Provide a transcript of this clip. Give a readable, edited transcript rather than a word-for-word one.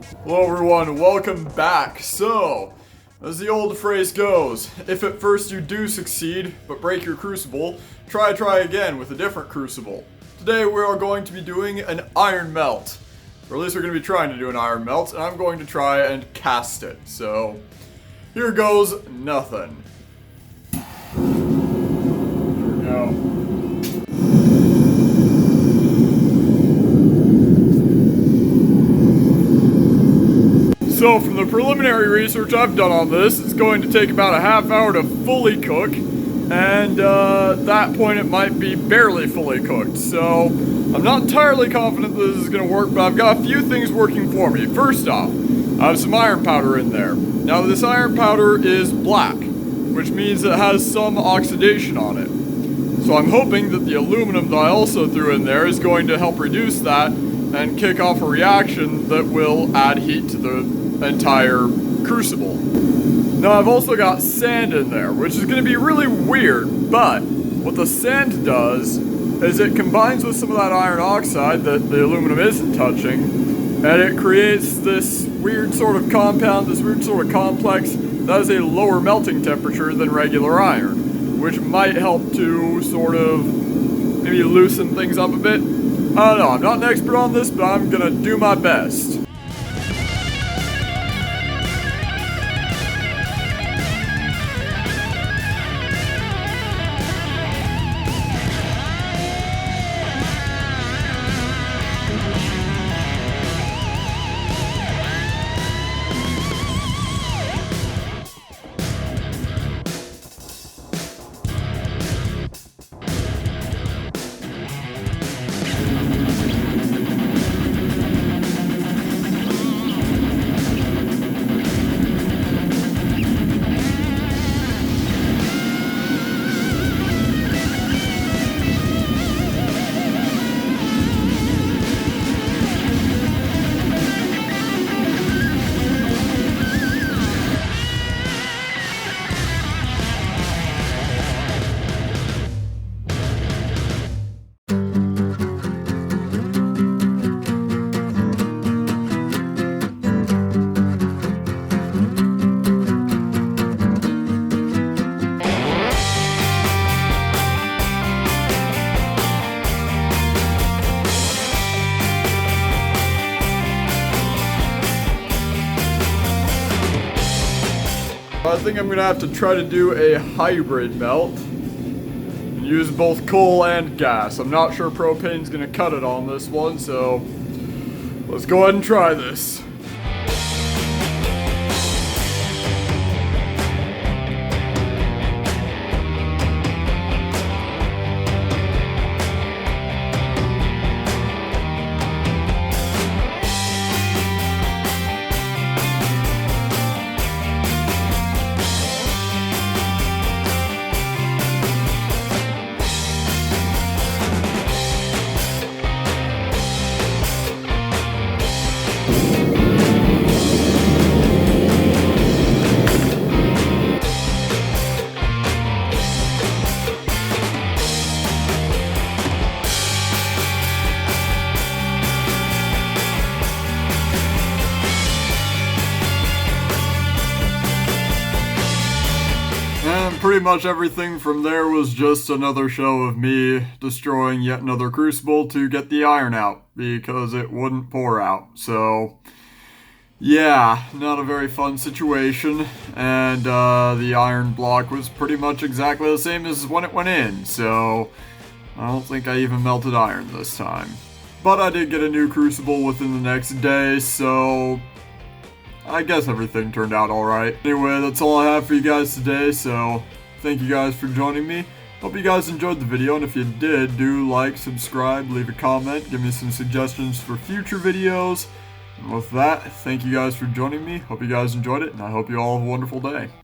Hello everyone, welcome back. So, as the old phrase goes, if at first you do succeed, but break your crucible, try again with a different crucible. Today we are going to be doing an iron melt. Or at least we're going to be trying to do an iron melt, and I'm going to try and cast it. So, here goes nothing. Here we go. So from the preliminary research I've done on this, it's going to take about a half hour to fully cook, and at that point it might be barely fully cooked. So I'm not entirely confident this is going to work, but I've got a few things working for me. First off, I have some iron powder in there. Now this iron powder is black, which means it has some oxidation on it. So I'm hoping that the aluminum that I also threw in there is going to help reduce that and kick off a reaction that will add heat to the entire crucible. Now I've also got sand in there, which is going to be really weird, but what the sand does is it combines with some of that iron oxide that the aluminum isn't touching, and it creates this weird sort of compound, this weird sort of complex that has a lower melting temperature than regular iron, which might help to sort of maybe loosen things up a bit. I don't know, I'm not an expert on this, but I'm gonna do my best. I think I'm gonna have to try to do a hybrid melt and use both coal and gas. I'm not sure propane's gonna cut it on this one, so let's go ahead and try this. And pretty much everything from there was just another show of me destroying yet another crucible to get the iron out, because it wouldn't pour out. So, yeah, not a very fun situation, and the iron block was pretty much exactly the same as when it went in, so I don't think I even melted iron this time. But I did get a new crucible within the next day, so I guess everything turned out alright. Anyway, that's all I have for you guys today, so thank you guys for joining me. Hope you guys enjoyed the video, and if you did, do like, subscribe, leave a comment, give me some suggestions for future videos. And with that, thank you guys for joining me. Hope you guys enjoyed it, and I hope you all have a wonderful day.